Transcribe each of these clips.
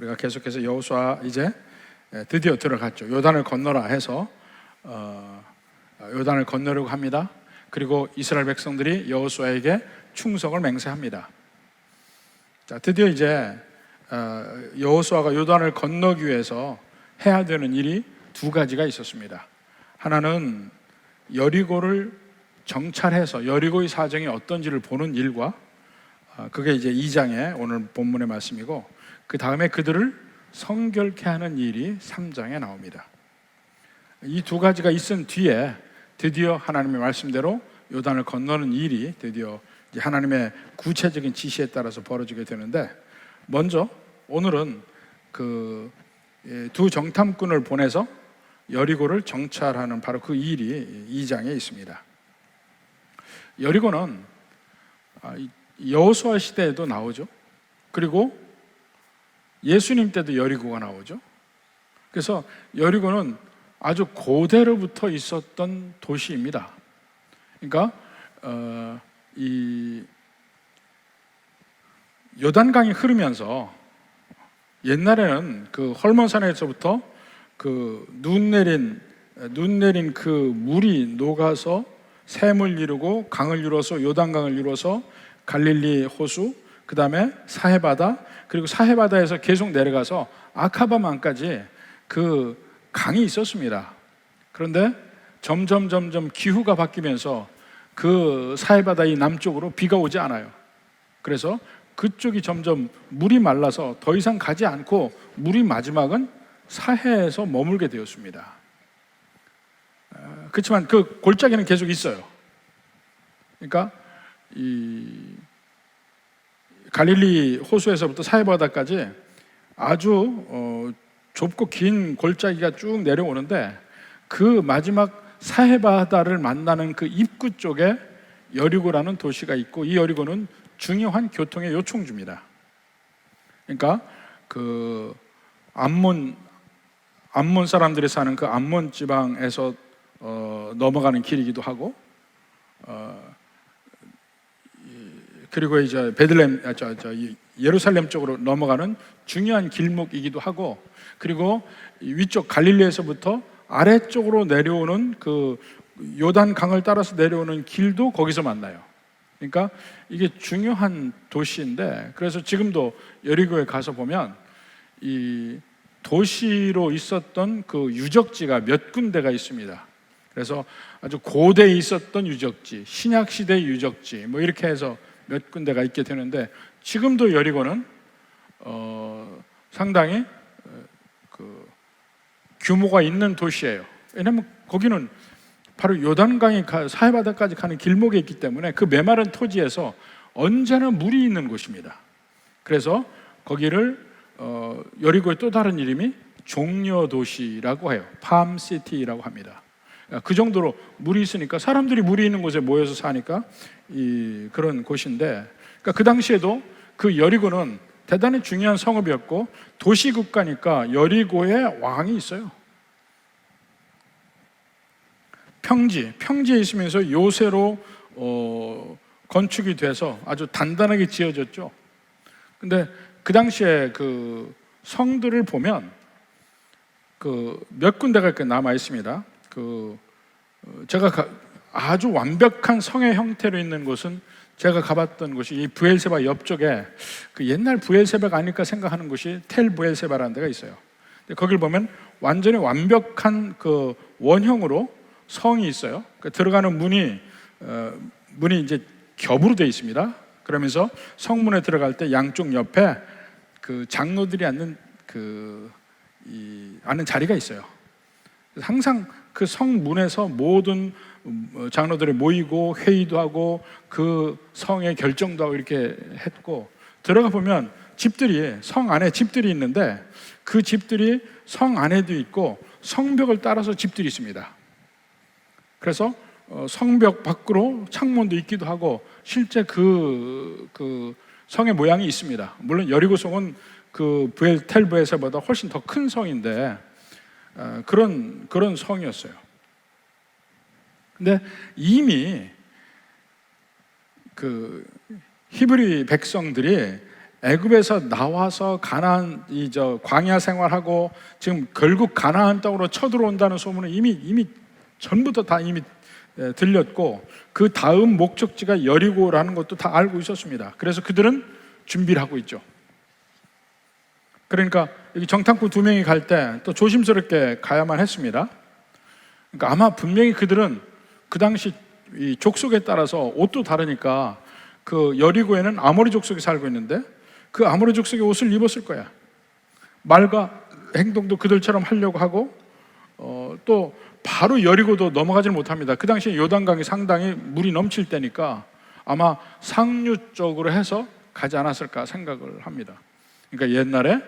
우리가 계속해서 여호수아 이제 드디어 들어갔죠. 요단을 건너라 해서 요단을 건너려고 합니다. 그리고 이스라엘 백성들이 여호수아에게 충성을 맹세합니다. 자, 드디어 이제 여호수아가 요단을 건너기 위해서 해야 되는 일이 두 가지가 있었습니다. 하나는 여리고를 정찰해서 여리고의 사정이 어떤지를 보는 일과 그게 이제 2장의 오늘 본문의 말씀이고, 그 다음에 그들을 성결케 하는 일이 3장에 나옵니다. 이 두 가지가 있은 뒤에 드디어 하나님의 말씀대로 요단을 건너는 일이 드디어 이제 하나님의 구체적인 지시에 따라서 벌어지게 되는데, 먼저 오늘은 그 두 정탐꾼을 보내서 여리고를 정찰하는 바로 그 일이 2장에 있습니다. 여리고는 여호수아 시대에도 나오죠. 그리고 예수님 때도 여리고가 나오죠. 그래서 여리고는 아주 고대로부터 있었던 도시입니다. 그러니까 이 요단강이 흐르면서 옛날에는 그 헐몬산에서부터 그 눈 내린 그 물이 녹아서 샘을 이루고 강을 이루어서 요단강을 이루어서 갈릴리 호수, 그 다음에 사해바다, 그리고 사해바다에서 계속 내려가서 아카바만까지 그 강이 있었습니다. 그런데 점점 기후가 바뀌면서 그 사해바다 이 남쪽으로 비가 오지 않아요. 그래서 그쪽이 점점 물이 말라서 더 이상 가지 않고 물이 마지막은 사해에서 머물게 되었습니다. 그렇지만 그 골짜기는 계속 있어요. 그러니까 이 갈릴리 호수에서부터 사해바다까지 아주 좁고 긴 골짜기가 쭉 내려오는데, 그 마지막 사해바다를 만나는 그 입구 쪽에 여리고라는 도시가 있고, 이 여리고는 중요한 교통의 요충지입니다. 그러니까 그 암몬 사람들이 사는 그 암몬 지방에서 넘어가는 길이기도 하고, 그리고 이제 베들레헴, 예루살렘 쪽으로 넘어가는 중요한 길목이기도 하고, 그리고 위쪽 갈릴리에서부터 아래쪽으로 내려오는 그 요단 강을 따라서 내려오는 길도 거기서 만나요. 그러니까 이게 중요한 도시인데, 그래서 지금도 여리고에 가서 보면 이 도시로 있었던 그 유적지가 몇 군데가 있습니다. 그래서 아주 고대에 있었던 유적지, 신약 시대의 유적지, 뭐 이렇게 해서 몇 군데가 있게 되는데, 지금도 여리고는 상당히 그 규모가 있는 도시예요. 왜냐하면 거기는 바로 요단강이 사해바다까지 가는 길목에 있기 때문에 그 메마른 토지에서 언제나 물이 있는 곳입니다. 그래서 거기를 여리고의 또 다른 이름이 종려도시라고 해요. 팜시티라고 합니다. 그 정도로 물이 있으니까 사람들이 물이 있는 곳에 모여서 사니까 그런 곳인데, 그러니까 그 당시에도 그 여리고는 대단히 중요한 성읍이었고 도시국가니까 여리고에 왕이 있어요. 평지에 있으면서 요새로 건축이 돼서 아주 단단하게 지어졌죠. 근데 그 당시에 그 성들을 보면 그 몇 군데가 이렇게 남아 있습니다. 제가 아주 완벽한 성의 형태로 있는 곳은 제가 가봤던 곳이 이 브엘세바 옆쪽에 그 옛날 브엘세바가 아닐까 생각하는 곳이 텔 브엘세바라는 데가 있어요. 근데 거길 보면 완전히 완벽한 그 원형으로 성이 있어요. 들어가는 문이 이제 겹으로 되어 있습니다. 그러면서 성문에 들어갈 때 양쪽 옆에 그 장로들이 앉는 앉는 자리가 있어요. 항상 그 성문에서 모든 장로들이 모이고 회의도 하고 그 성의 결정도 하고 이렇게 했고, 들어가 보면 성 안에 집들이 있는데 그 집들이 성 안에도 있고 성벽을 따라서 집들이 있습니다. 그래서 성벽 밖으로 창문도 있기도 하고 실제 그 성의 모양이 있습니다. 물론 여리고성은 그 텔브에서보다 훨씬 더 큰 성인데 그런 성이었어요. 근데 이미 그 히브리 백성들이 애굽에서 나와서 가나안 광야 생활하고 지금 결국 가나안 땅으로 쳐들어온다는 소문은 이미 전부터 다 이미 들렸고, 그 다음 목적지가 여리고라는 것도 다 알고 있었습니다. 그래서 그들은 준비를 하고 있죠. 그러니까 여기 정탐꾼 2명이 갈 때 또 조심스럽게 가야만 했습니다. 그러니까 아마 분명히 그들은 그 당시 이 족속에 따라서 옷도 다르니까 그 여리고에는 아모리 족속이 살고 있는데 그 아모리 족속의 옷을 입었을 거야. 말과 행동도 그들처럼 하려고 하고, 또 바로 여리고도 넘어가지를 못합니다. 그 당시에 요단강이 상당히 물이 넘칠 때니까 아마 상류 쪽으로 해서 가지 않았을까 생각을 합니다. 그러니까 옛날에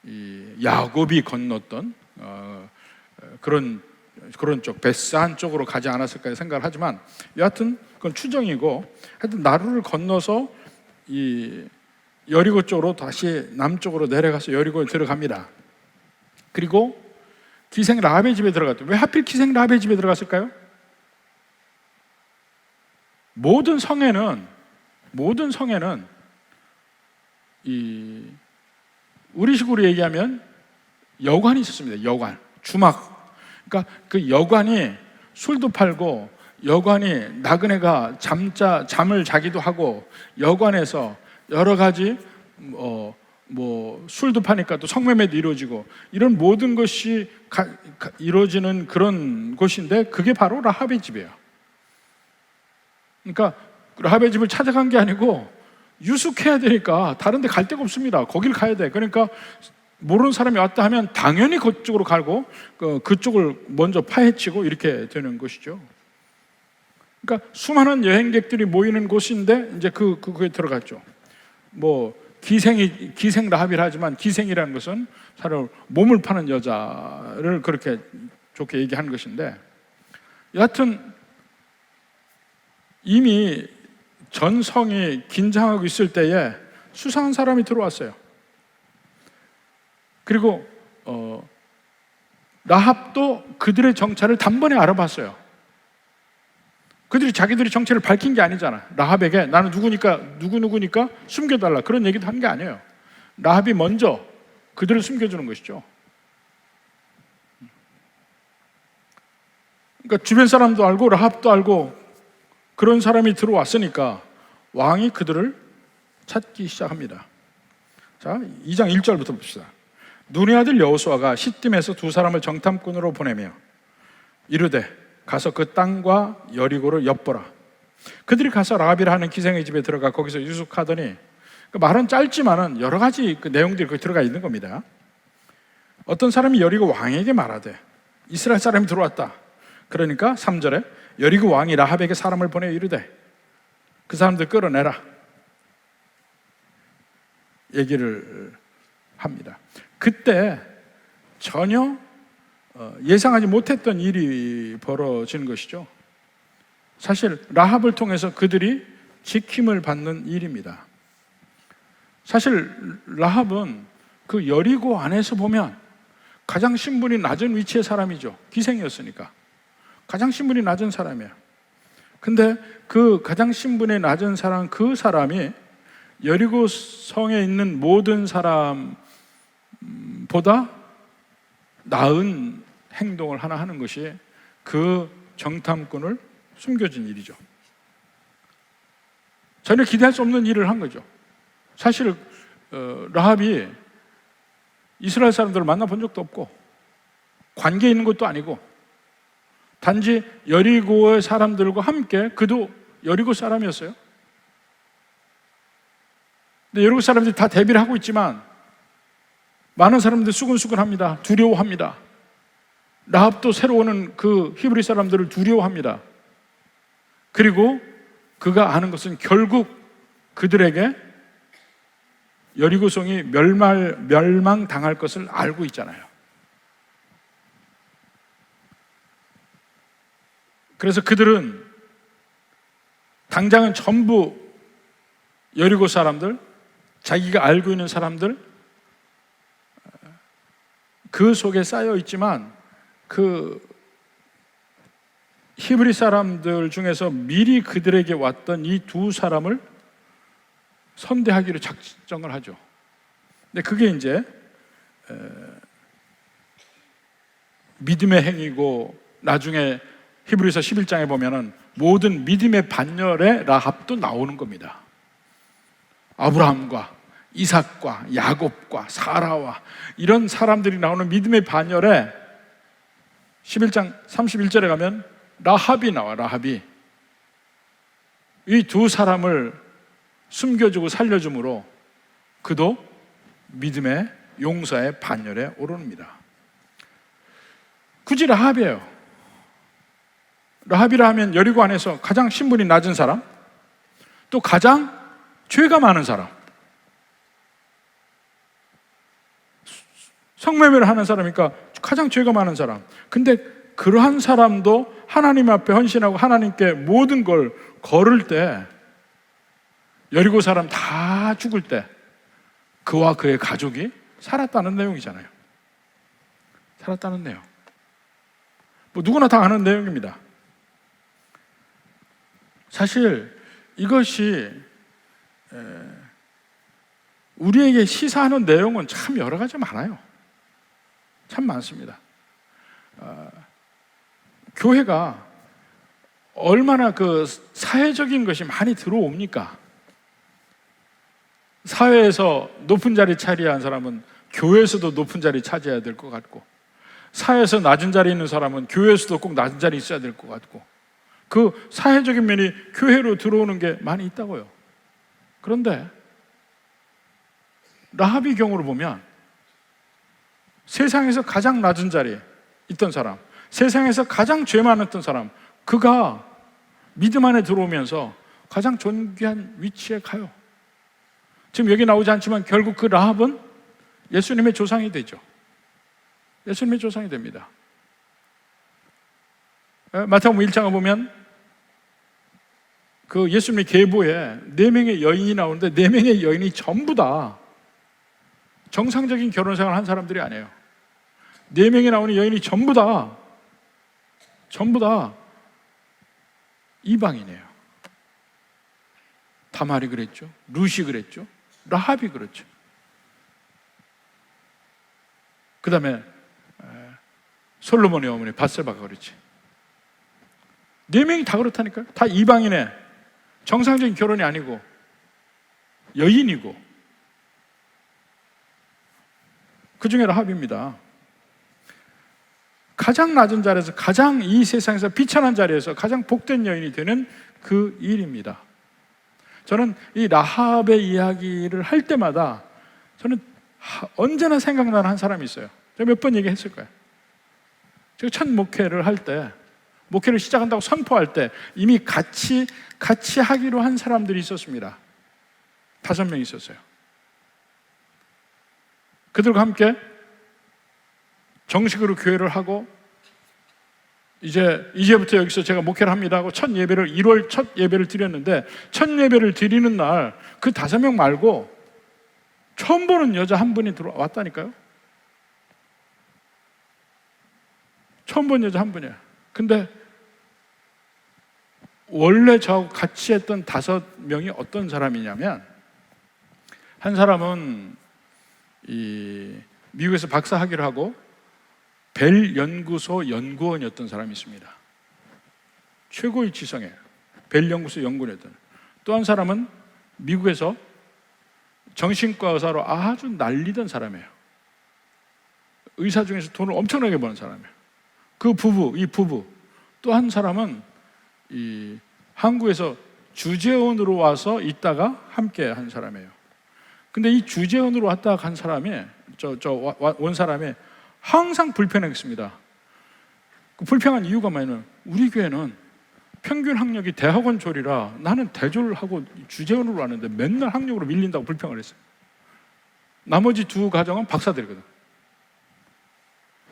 이 야곱이 건넜던 그런 쪽 베스안 쪽으로 가지 않았을까 생각을 하지만, 여하튼 그건 추정이고, 하여튼 나루를 건너서 이 여리고 쪽으로 다시 남쪽으로 내려가서 여리고에 들어갑니다. 그리고 기생 라합의 집에 들어갔죠. 왜 하필 기생 라합의 집에 들어갔을까요? 모든 성에는 이 우리식으로 얘기하면 여관이 있었습니다. 여관, 주막. 그러니까 그 여관이 술도 팔고, 여관이 나그네가 잠을 자기도 하고, 여관에서 여러 가지 술도 파니까 또 성매매도 이루어지고, 이런 모든 것이 이루어지는 그런 곳인데, 그게 바로 라합의 집이에요. 그러니까 라합의 집을 찾아간 게 아니고 유숙해야 되니까 다른 데 갈 데가 없습니다. 거길 가야 돼. 그러니까 모르는 사람이 왔다 하면 당연히 그쪽으로 가고 그쪽을 먼저 파헤치고 이렇게 되는 것이죠. 그러니까 수많은 여행객들이 모이는 곳인데 이제 그거에 들어갔죠. 기생 라합이라 하지만, 기생이라는 것은 사실 몸을 파는 여자를 그렇게 좋게 얘기하는 것인데, 여하튼 이미 전성이 긴장하고 있을 때에 수상한 사람이 들어왔어요. 그리고 라합도 그들의 정체를 단번에 알아봤어요. 그들이 자기들이 정체를 밝힌 게 아니잖아. 라합에게 나는 누구니까 숨겨달라, 그런 얘기도 한 게 아니에요. 라합이 먼저 그들을 숨겨주는 것이죠. 그러니까 주변 사람도 알고 라합도 알고 그런 사람이 들어왔으니까 왕이 그들을 찾기 시작합니다. 자, 2장 1절부터 봅시다. 눈의 아들 여호수아가 시딤에서 2사람을 정탐꾼으로 보내며 이르되 가서 그 땅과 여리고를 엿보라. 그들이 가서 라합이라 하는 기생의 집에 들어가 거기서 유숙하더니, 그 말은 짧지만은 여러 가지 그 내용들이 거기 들어가 있는 겁니다. 어떤 사람이 여리고 왕에게 말하되 이스라엘 사람이 들어왔다. 그러니까 3절에 여리고 왕이 라합에게 사람을 보내 이르되 그 사람들 끌어내라 얘기를 합니다. 그때 전혀 예상하지 못했던 일이 벌어지는 것이죠. 사실 라합을 통해서 그들이 지킴을 받는 일입니다. 사실 라합은 그 여리고 안에서 보면 가장 신분이 낮은 위치의 사람이죠. 기생이었으니까 가장 신분이 낮은 사람이에요. 근데 그 가장 신분이 낮은 사람, 그 사람이 여리고 성에 있는 모든 사람보다 나은 행동을 하나 하는 것이 그 정탐꾼을 숨겨진 일이죠. 전혀 기대할 수 없는 일을 한 거죠. 사실 라합이 이스라엘 사람들을 만나본 적도 없고 관계 있는 것도 아니고, 단지 여리고의 사람들과 함께, 그도 여리고 사람이었어요. 근데 여리고 사람들이 다 대비를 하고 있지만 많은 사람들이 수근수근합니다. 두려워합니다. 라합도 새로 오는 그 히브리 사람들을 두려워합니다. 그리고 그가 아는 것은 결국 그들에게 여리고성이 멸망당할 것을 알고 있잖아요. 그래서 그들은 당장은 전부 여리고 사람들, 자기가 알고 있는 사람들, 그 속에 쌓여 있지만 그 히브리 사람들 중에서 미리 그들에게 왔던 이 2사람을 선대하기로 작정을 하죠. 근데 그게 이제 믿음의 행위고, 나중에 히브리서 11장에 보면은 모든 믿음의 반열에 라합도 나오는 겁니다. 아브라함과 이삭과 야곱과 사라와 이런 사람들이 나오는 믿음의 반열에 11장 31절에 가면 라합이 나와. 라합이 이 두 사람을 숨겨주고 살려줌으로 그도 믿음의 용사의 반열에 오릅니다. 굳이 라합이에요. 라합이라 하면 여리고 안에서 가장 신분이 낮은 사람, 또 가장 죄가 많은 사람, 성매매를 하는 사람이니까 가장 죄가 많은 사람. 근데 그러한 사람도 하나님 앞에 헌신하고 하나님께 모든 걸 걸을 때, 여리고 사람 다 죽을 때 그와 그의 가족이 살았다는 내용이잖아요. 살았다는 내용. 뭐 누구나 다 아는 내용입니다. 사실 이것이 우리에게 시사하는 내용은 참 여러 가지 많아요. 참 많습니다. 교회가 얼마나 그 사회적인 것이 많이 들어옵니까? 사회에서 높은 자리 차지한 사람은 교회에서도 높은 자리 차지해야 될 것 같고, 사회에서 낮은 자리에 있는 사람은 교회에서도 꼭 낮은 자리에 있어야 될 것 같고, 그 사회적인 면이 교회로 들어오는 게 많이 있다고요. 그런데 라합의 경우를 보면 세상에서 가장 낮은 자리에 있던 사람, 세상에서 가장 죄 많았던 사람, 그가 믿음 안에 들어오면서 가장 존귀한 위치에 가요. 지금 여기 나오지 않지만 결국 그 라합은 예수님의 조상이 되죠. 예수님의 조상이 됩니다. 마태복음 1장을 보면 그 예수님의 계보에 4명의 여인이 나오는데 4명의 여인이 전부 다 정상적인 결혼 생활을 한 사람들이 아니에요. 4명이 나오는 여인이 전부 다 이방인이에요. 다말이 그랬죠. 룻이 그랬죠. 라합이 그렇죠. 그 다음에 솔로몬의 어머니 밧세바가 그렇지. 4명이 다 그렇다니까요. 다 이방인의 정상적인 결혼이 아니고 여인이고, 그 중에 라합입니다. 가장 낮은 자리에서, 가장 이 세상에서 비천한 자리에서 가장 복된 여인이 되는 그 일입니다. 저는 이 라합의 이야기를 할 때마다 저는 언제나 생각나는 한 사람이 있어요. 제가 몇 번 얘기했을 거예요. 제가 첫 목회를 할 때, 목회를 시작한다고 선포할 때 이미 같이 하기로 한 사람들이 있었습니다. 5명 있었어요. 그들과 함께 정식으로 교회를 하고, 이제부터 여기서 제가 목회를 합니다 하고 1월 첫 예배를 드렸는데, 첫 예배를 드리는 날 그 5명 말고 처음 보는 여자 한 분이 들어왔다니까요. 처음 본 여자 한 분이에요. 근데 원래 저하고 같이 했던 5명이 어떤 사람이냐면, 한 사람은 미국에서 박사 학위를 하고 벨 연구소 연구원이었던 사람이 있습니다. 최고의 지성에 벨 연구소 연구원이었던. 또 한 사람은 미국에서 정신과 의사로 아주 난리던 사람이에요. 의사 중에서 돈을 엄청나게 버는 사람이에요. 이 부부. 또 한 사람은 한국에서 주재원으로 와서 있다가 함께 한 사람이에요. 근데 이 주재원으로 왔다가 간 사람이, 온 사람이 항상 불편했습니다. 그 불평한 이유가 뭐냐면, 우리 교회는 평균 학력이 대학원 졸이라 나는 대졸을 하고 주재원으로 왔는데 맨날 학력으로 밀린다고 불평을 했어요. 나머지 2 가정은 박사들이거든.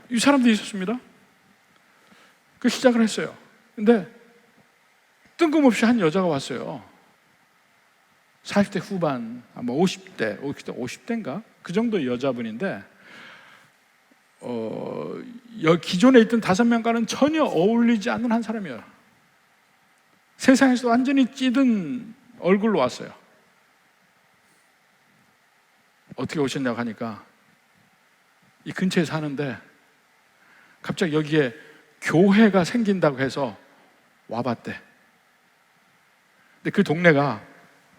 이 사람들이 있었습니다. 그 시작을 했어요. 근데 뜬금없이 한 여자가 왔어요. 40대 후반, 아마 50대인가? 그 정도의 여자분인데, 기존에 있던 5명과는 전혀 어울리지 않는 한 사람이에요. 세상에서 완전히 찌든 얼굴로 왔어요. 어떻게 오셨냐고 하니까 이 근처에 사는데 갑자기 여기에 교회가 생긴다고 해서 와봤대. 근데 그 동네가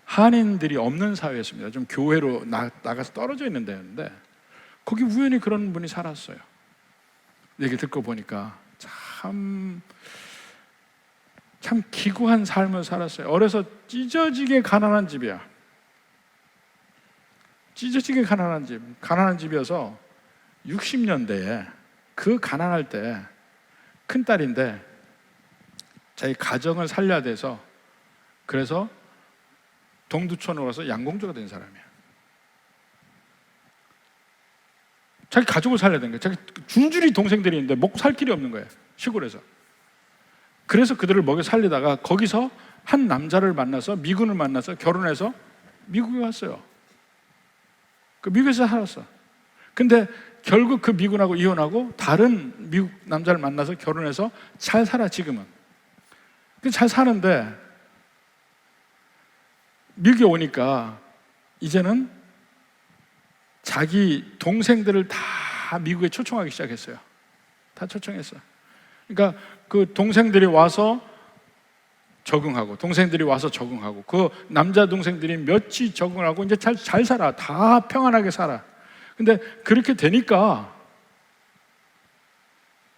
한인들이 없는 사회였습니다. 좀 교회로 나가서 떨어져 있는 데였는데 거기 우연히 그런 분이 살았어요. 얘기 듣고 보니까 참 기구한 삶을 살았어요. 어려서 찢어지게 가난한 집이야. 찢어지게 가난한 집이어서 60년대에 그 가난할 때 큰딸인데 자기 가정을 살려야 돼서 그래서 동두천으로 가서 양공주가 된 사람이야. 자기 가족을 살려야 되는 거야. 자기 줄줄이 동생들이 있는데 먹고 살 길이 없는 거예요. 시골에서. 그래서 그들을 먹여 살리다가 거기서 한 남자를 만나서 미군을 만나서 결혼해서 미국에 왔어요. 그 미국에서 살았어. 근데 결국 그 미군하고 이혼하고 다른 미국 남자를 만나서 결혼해서 잘 살아 지금은. 잘 사는데 미국에 오니까 이제는 자기 동생들을 다 미국에 초청하기 시작했어요. 다 초청했어. 그러니까 그 동생들이 와서 적응하고 그 남자 동생들이 며칠 적응하고 이제 잘 살아. 다 평안하게 살아. 근데 그렇게 되니까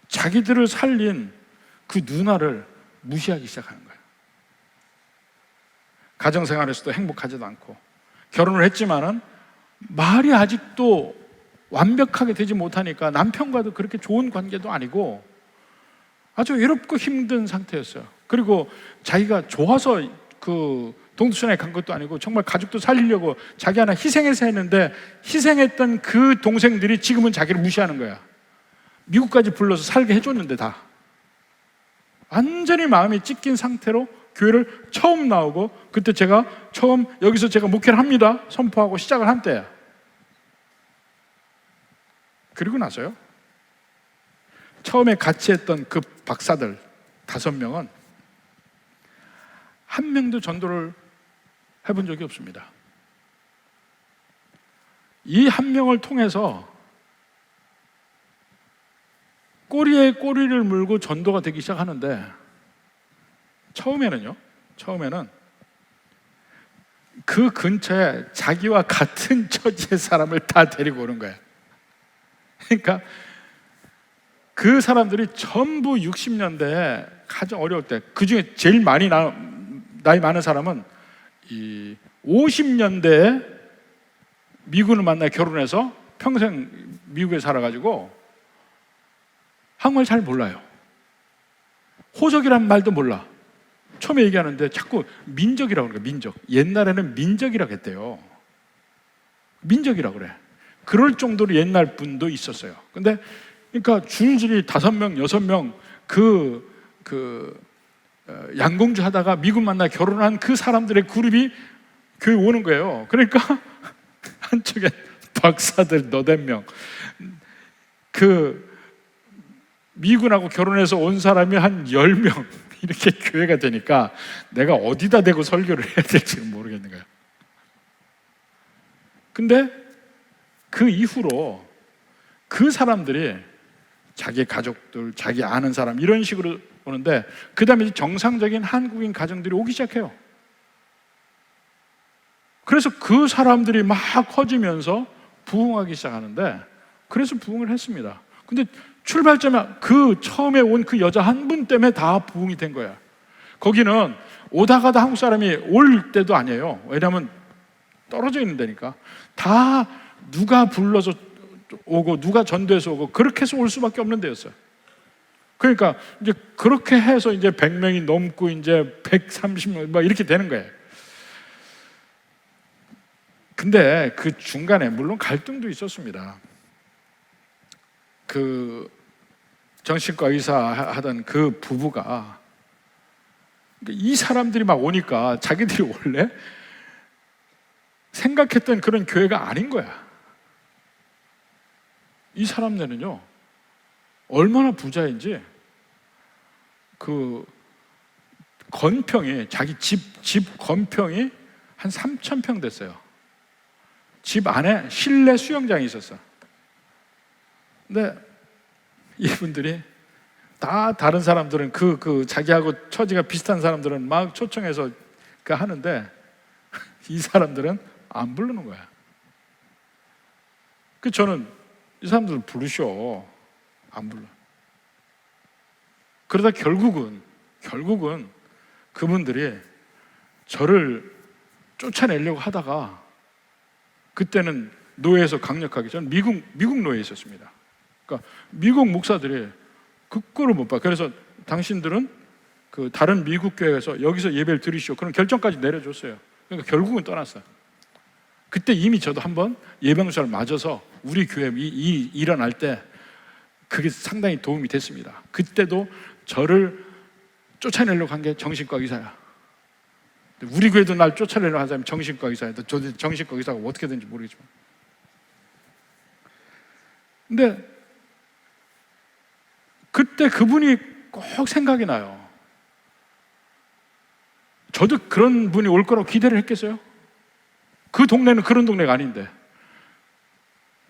자기들을 살린 그 누나를 무시하기 시작하는 거예요. 가정생활에서도 행복하지도 않고 결혼을 했지만은 말이 아직도 완벽하게 되지 못하니까 남편과도 그렇게 좋은 관계도 아니고 아주 외롭고 힘든 상태였어요. 그리고 자기가 좋아서 그 동두천에 간 것도 아니고 정말 가족도 살리려고 자기 하나 희생해서 했는데 희생했던 그 동생들이 지금은 자기를 무시하는 거야. 미국까지 불러서 살게 해줬는데 다 완전히 마음이 찢긴 상태로 교회를 처음 나오고 그때 제가 처음 여기서 제가 목회를 합니다 선포하고 시작을 한 때야. 그리고 나서요 처음에 같이 했던 그 박사들 5명은 한 명도 전도를 해본 적이 없습니다. 이 한 명을 통해서 꼬리에 꼬리를 물고 전도가 되기 시작하는데 처음에는 그 근처에 자기와 같은 처지의 사람을 다 데리고 오는 거예요. 그러니까 그 사람들이 전부 60년대에 가장 어려울 때 그 중에 제일 많이 나이 많은 사람은 이 50년대에 미군을 만나 결혼해서 평생 미국에 살아가지고 한국말 잘 몰라요. 호적이란 말도 몰라. 처음에 얘기하는데 자꾸 민족이라고 그래요. 민족. 옛날에는 민족이라고 했대요. 민족이라고 그래. 그럴 정도로 옛날 분도 있었어요. 근데 그러니까 줄줄이 5명, 6명 양공주 하다가 미국 만나 결혼한 그 사람들의 그룹이 교회 오는 거예요. 그러니까 한쪽에 박사들 너댓 명, 그 미군하고 결혼해서 온 사람이 한 10명 이렇게 교회가 되니까 내가 어디다 대고 설교를 해야 될지 모르겠는 거예요. 근데 그 이후로 그 사람들이 자기 가족들, 자기 아는 사람 이런 식으로 오는데 그 다음에 정상적인 한국인 가정들이 오기 시작해요. 그래서 그 사람들이 막 커지면서 부흥하기 시작하는데 그래서 부흥을 했습니다. 근데 출발점이 그 처음에 온 그 여자 한 분 때문에 다 부흥이 된 거야. 거기는 오다 가다 한국 사람이 올 때도 아니에요. 왜냐하면 떨어져 있는 데니까 다 누가 불러서 오고 누가 전도해서 오고 그렇게 해서 올 수밖에 없는 데였어요. 그러니까 이제 그렇게 해서 이제 100명이 넘고 이제 130명 막 이렇게 되는 거예요. 근데 그 중간에 물론 갈등도 있었습니다. 그 정신과 의사 하던 그 부부가 이 사람들이 막 오니까 자기들이 원래 생각했던 그런 교회가 아닌 거야. 이 사람들은요 얼마나 부자인지 그 건평이 자기 집 건평이 한 3,000평 됐어요. 집 안에 실내 수영장이 있었어. 근데 이분들이 다 다른 사람들은 그 자기하고 처지가 비슷한 사람들은 막 초청해서 하는데 이 사람들은 안 부르는 거야. 저는 이 사람들 부르셔. 안 불러. 그러다 결국은 그분들이 저를 쫓아내려고 하다가, 그때는 노예에서 강력하게, 저는 미국 노예에 있었습니다. 그러니까 미국 목사들이 그거를 못 봐. 그래서 당신들은 그 다른 미국 교회에서 여기서 예배를 드리시오, 그런 결정까지 내려줬어요. 그러니까 결국은 떠났어요. 그때 이미 저도 한번 예방주사를 맞아서 우리 교회 일어날 때 그게 상당히 도움이 됐습니다. 그때도 저를 쫓아내려고 한 게 정신과 의사야. 우리 교회도 날 쫓아내려고 한 사람이 정신과 의사야. 저도 정신과 의사가 어떻게 되는지 모르겠지만. 근데 그때 그분이 꼭 생각이 나요. 저도 그런 분이 올 거라고 기대를 했겠어요? 그 동네는 그런 동네가 아닌데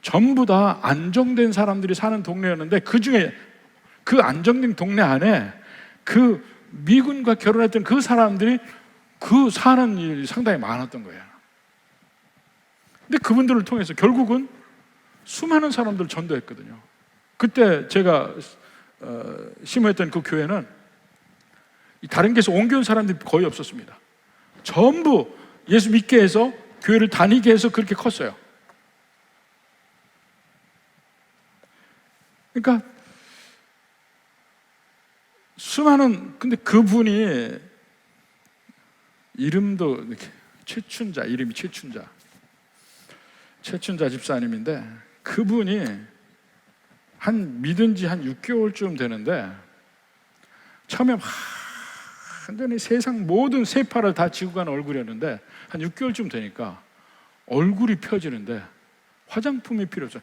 전부 다 안정된 사람들이 사는 동네였는데, 그 중에 그 안정된 동네 안에 그 미군과 결혼했던 그 사람들이 그 사는 일이 상당히 많았던 거예요. 근데 그분들을 통해서 결국은 수많은 사람들을 전도했거든요. 그때 제가 심호했던 그 교회는 다른 교회에서 옮겨온 사람들이 거의 없었습니다. 전부 예수 믿게 해서 교회를 다니게 해서 그렇게 컸어요. 그러니까 수많은, 근데 그분이 이름도 이렇게 최춘자, 이름이 최춘자 집사님인데, 그분이 믿은 지 한 6개월쯤 되는데 처음에 완전히 세상 모든 세파를 다 지고 가는 얼굴이었는데 한 6개월쯤 되니까 얼굴이 펴지는데 화장품이 필요 없어요.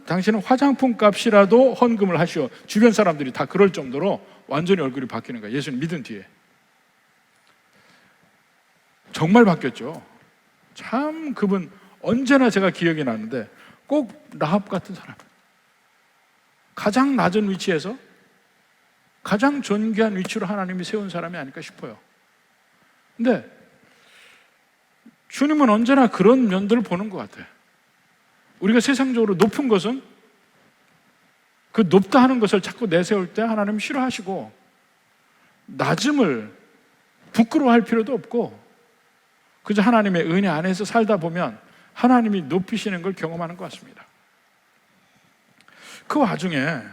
당신은 화장품 값이라도 헌금을 하시오. 주변 사람들이 다 그럴 정도로 완전히 얼굴이 바뀌는 거예요. 예수님 믿은 뒤에. 정말 바뀌었죠. 참 그분 언제나 제가 기억이 나는데, 꼭 라합 같은 사람, 가장 낮은 위치에서 가장 존귀한 위치로 하나님이 세운 사람이 아닐까 싶어요. 근데 주님은 언제나 그런 면들을 보는 것 같아요. 우리가 세상적으로 높은 것은, 그 높다 하는 것을 자꾸 내세울 때 하나님 싫어하시고, 낮음을 부끄러워할 필요도 없고 그저 하나님의 은혜 안에서 살다 보면 하나님이 높이시는 걸 경험하는 것 같습니다. 그 와중에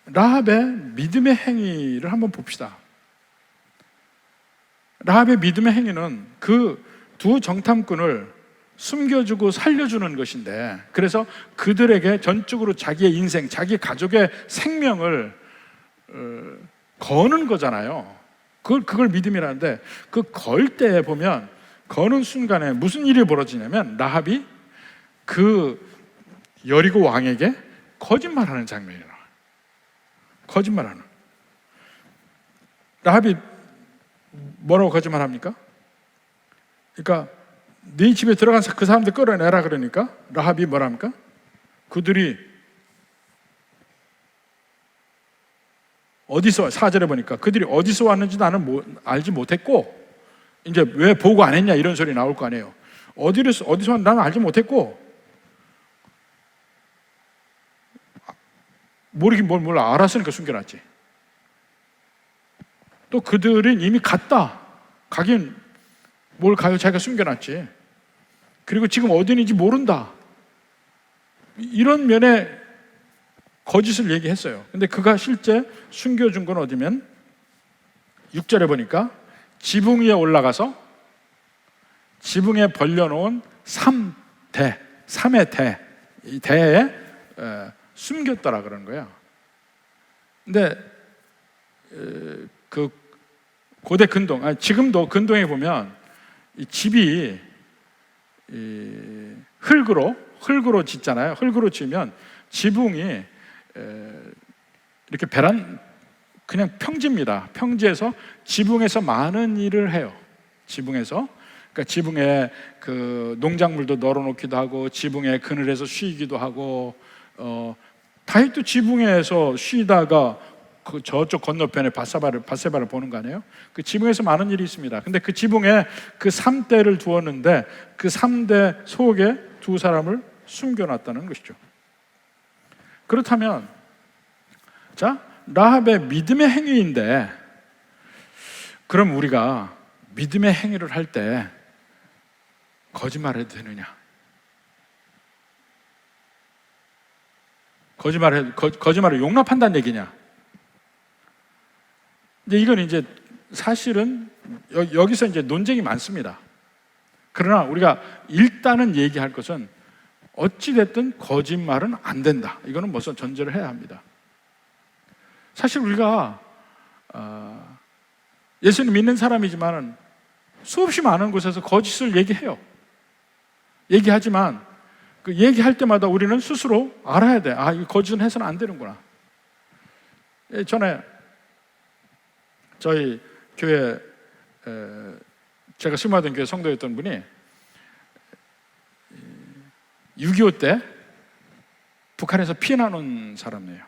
라합의 믿음의 행위를 한번 봅시다. 라합의 믿음의 행위는 그 두 정탐꾼을 숨겨주고 살려주는 것인데, 그래서 그들에게 전적으로 자기의 인생, 자기 가족의 생명을 거는 거잖아요. 그걸 믿음이라는데, 그 걸 때에 보면, 거는 순간에 무슨 일이 벌어지냐면 라합이 그 여리고 왕에게 거짓말하는 장면이 나와요. 거짓말하는. 라합이 뭐라고 거짓말합니까? 그러니까 네 집에 들어가서 그 사람들 끌어내라 그러니까 라합이 뭐랍니까? 그들이 어디서, 4절에 보니까 그들이 어디서 왔는지 나는 알지 못했고, 이제 왜 보고 안 했냐 이런 소리 나올 거 아니에요. 어디서 왔는지 나는 알지 못했고, 모르긴 뭘 몰라, 알았으니까 숨겨놨지. 또 그들은 이미 갔다. 가긴 뭘 가요, 자기가 숨겨놨지. 그리고 지금 어디 있는지 모른다. 이런 면에 거짓을 얘기했어요. 근데 그가 실제 숨겨준 건 어디면 6절에 보니까 지붕 위에 올라가서 지붕에 벌려놓은 3의 대, 이 대에 숨겼더라 그런 거예요. 근데 그 고대 근동, 지금도 근동에 보면 이 집이 흙으로 짓잖아요. 흙으로 지으면 지붕이 이렇게 그냥 평지입니다. 평지에서 지붕에서 많은 일을 해요. 지붕에서. 그러니까 지붕에 그 농작물도 널어놓기도 하고 지붕에 그늘에서 쉬기도 하고 다윗도 지붕에서 쉬다가 그 저쪽 건너편에 밧세바를 보는 거 아니에요? 그 지붕에서 많은 일이 있습니다. 근데 그 지붕에 그 3대를 두었는데 그 3대 속에 두 사람을 숨겨놨다는 것이죠. 그렇다면 자, 라합의 믿음의 행위인데 그럼 우리가 믿음의 행위를 할 때 거짓말해도 되느냐? 거짓말을 용납한다는 얘기냐? 이제 이건 이제 사실은 여기서 이제 논쟁이 많습니다. 그러나 우리가 일단은 얘기할 것은 어찌됐든 거짓말은 안 된다. 이거는 먼저 전제를 해야 합니다. 사실 우리가 예수님 믿는 사람이지만 수없이 많은 곳에서 거짓을 얘기해요. 얘기하지만 그 얘기할 때마다 우리는 스스로 알아야 돼. 이 거짓은 해서는 안 되는구나. 전에 저희 교회 제가 심화된 교회 성도였던 분이 6.25 때 북한에서 피난 온 사람이에요.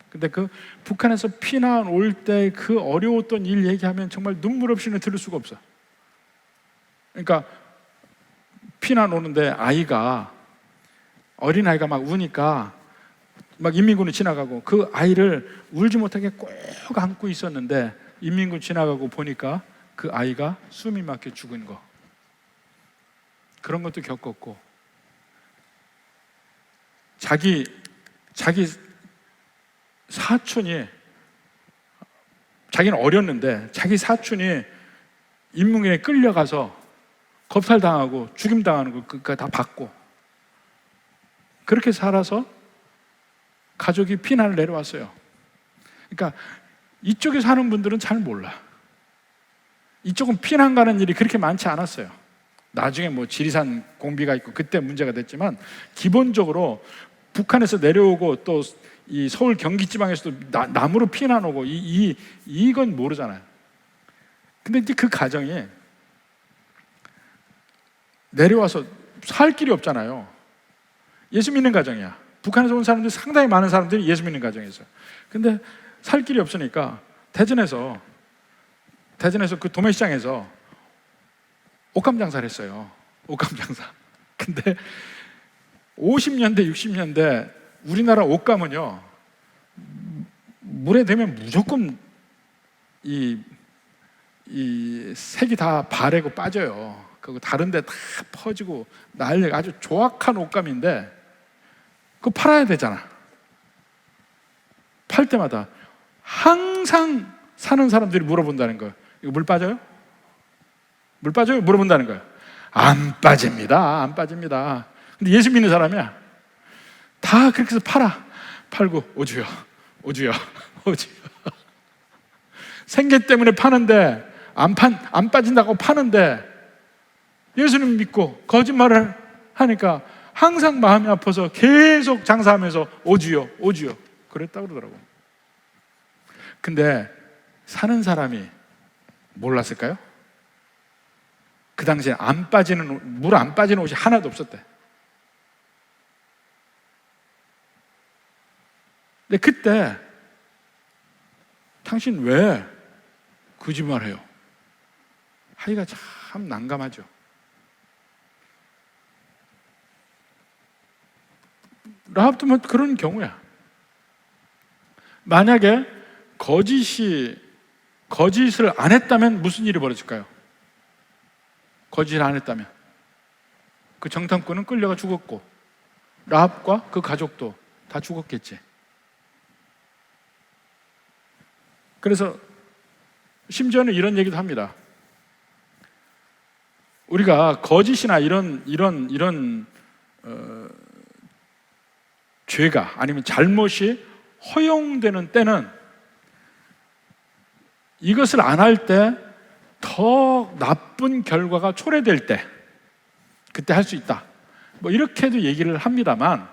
근데 그 북한에서 피난 올 때 그 어려웠던 일 얘기하면 정말 눈물 없이는 들을 수가 없어. 그러니까 피난 오는데 어린아이가 막 우니까 막 인민군이 지나가고 그 아이를 울지 못하게 꼭 안고 있었는데 인민군 지나가고 보니까 그 아이가 숨이 막혀 죽은 거, 그런 것도 겪었고, 자기 사촌이, 자기는 어렸는데 자기 사촌이 인민군에 끌려가서 겁살당하고 죽임당하는 거 그거 다 봤고, 그렇게 살아서 가족이 피난을 내려왔어요. 그러니까 이쪽에 사는 분들은 잘 몰라. 이쪽은 피난 가는 일이 그렇게 많지 않았어요. 나중에 뭐 지리산 공비가 있고 그때 문제가 됐지만 기본적으로 북한에서 내려오고 또 이 서울 경기 지방에서도 남으로 피난 오고 이건 모르잖아요. 근데 이제 그 가정이 내려와서 살 길이 없잖아요. 예수 믿는 가정이야. 북한에서 온 사람들이 상당히 많은 사람들이 예수 믿는 가정이 있어요. 근데 살 길이 없으니까 대전에서 그 도매시장에서 옷감 장사를 했어요. 옷감 장사. 근데 50년대 60년대 우리나라 옷감은요, 물에 대면 무조건 이 색이 다 바래고 빠져요. 그리고 다른 데 다 퍼지고 난리, 아주 조악한 옷감인데 그거 팔아야 되잖아. 팔 때마다 항상 사는 사람들이 물어본다는 거예요. 이거 물 빠져요? 물 빠져요? 물어본다는 거예요. 안 빠집니다. 안 빠집니다. 근데 예수 믿는 사람이야. 다 그렇게 해서 팔고 오주요. 생계 때문에 파는데 안 빠진다고 파는데 예수님 믿고 거짓말을 하니까 항상 마음이 아파서 계속 장사하면서 오주요 그랬다 그러더라고. 근데 사는 사람이 몰랐을까요? 그 당시에 물 안 빠지는 옷이 하나도 없었대. 근데 그때 당신 왜 거짓말해요? 하기가 참 난감하죠. 라합도 뭐 그런 경우야. 만약에 거짓을 안 했다면 무슨 일이 벌어질까요? 거짓을 안 했다면 그 정탐꾼은 끌려가 죽었고 라합과 그 가족도 다 죽었겠지. 그래서 심지어는 이런 얘기도 합니다. 우리가 거짓이나 이런 죄가 아니면 잘못이 허용되는 때는 이것을 안 할 때 더 나쁜 결과가 초래될 때, 그때 할 수 있다. 뭐 이렇게도 얘기를 합니다만,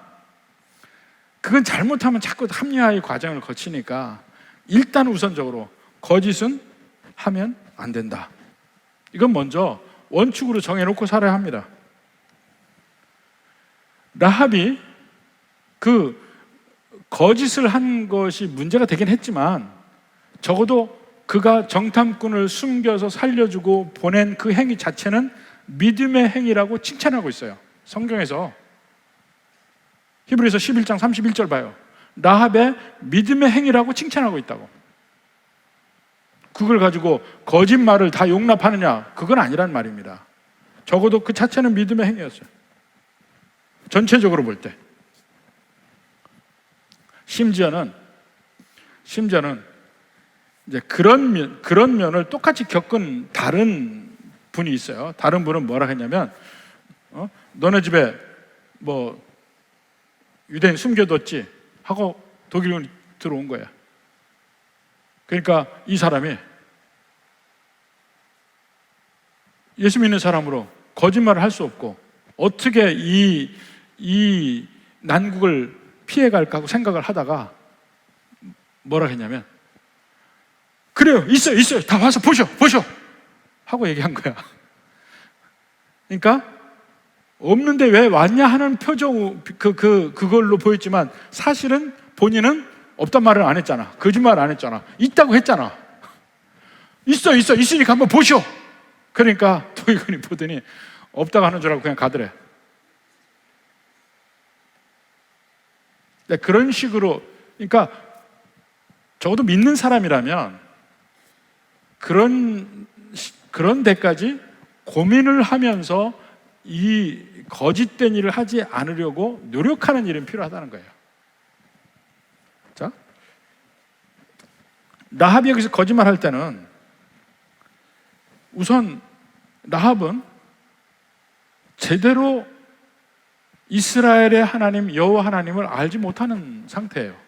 그건 잘못하면 자꾸 합리화의 과정을 거치니까 일단 우선적으로 거짓은 하면 안 된다. 이건 먼저 원칙으로 정해놓고 살아야 합니다. 라합이 그 거짓을 한 것이 문제가 되긴 했지만 적어도 그가 정탐꾼을 숨겨서 살려주고 보낸 그 행위 자체는 믿음의 행위라고 칭찬하고 있어요. 성경에서 히브리서 11장 31절 봐요. 라합의 믿음의 행위라고 칭찬하고 있다고. 그걸 가지고 거짓말을 다 용납하느냐, 그건 아니란 말입니다. 적어도 그 자체는 믿음의 행위였어요. 전체적으로 볼 때. 심지어는 이제 그런 면을 똑같이 겪은 다른 분이 있어요. 다른 분은 뭐라 했냐면, 너네 집에 뭐 유대인 숨겨뒀지 하고 독일군이 들어온 거야. 그러니까 이 사람이 예수 믿는 사람으로 거짓말을 할 수 없고 어떻게 이 난국을 피해갈까 하고 생각을 하다가 뭐라 했냐면, 그래요, 있어요, 다 와서 보셔 하고 얘기한 거야. 그러니까 없는데 왜 왔냐 하는 표정, 그걸로 보였지만 사실은 본인은 없단 말을 안 했잖아. 거짓말 안 했잖아. 있다고 했잖아. 있으니까 한번 보시오. 그러니까 독일군이 보더니 없다고 하는 줄 알고 그냥 가더래. 그런 식으로, 그러니까 적어도 믿는 사람이라면 그런 데까지 고민을 하면서 이 거짓된 일을 하지 않으려고 노력하는 일은 필요하다는 거예요. 자, 라합이 여기서 거짓말 할 때는 우선 라합은 제대로 이스라엘의 하나님 여호와 하나님을 알지 못하는 상태예요.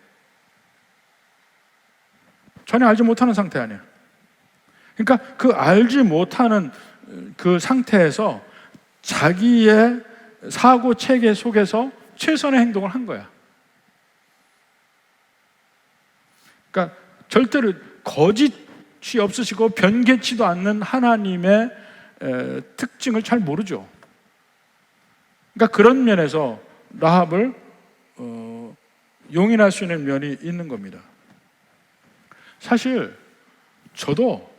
전혀 알지 못하는 상태 아니에요. 그러니까 그 알지 못하는 그 상태에서 자기의 사고 체계 속에서 최선의 행동을 한 거야. 그러니까 절대로 거짓이 없으시고 변개치도 않는 하나님의 특징을 잘 모르죠. 그러니까 그런 면에서 라합을 용인할 수 있는 면이 있는 겁니다. 사실 저도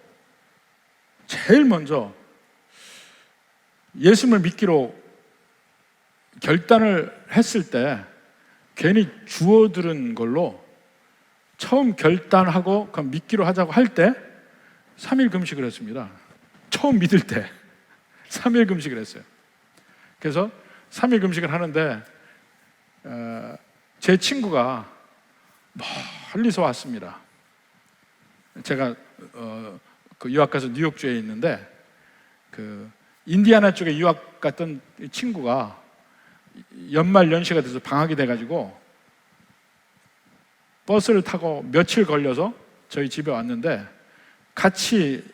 제일 먼저 예수님을 믿기로 결단을 했을 때 괜히 주워들은 걸로 처음 결단하고 그럼 믿기로 하자고 할 때 3일 금식을 했습니다. 처음 믿을 때 3일 금식을 했어요. 그래서 3일 금식을 하는데 제 친구가 멀리서 왔습니다. 제가 그 유학 가서 뉴욕주에 있는데 그 인디애나 쪽에 유학 갔던 친구가 연말 연시가 돼서 방학이 돼가지고 버스를 타고 며칠 걸려서 저희 집에 왔는데 같이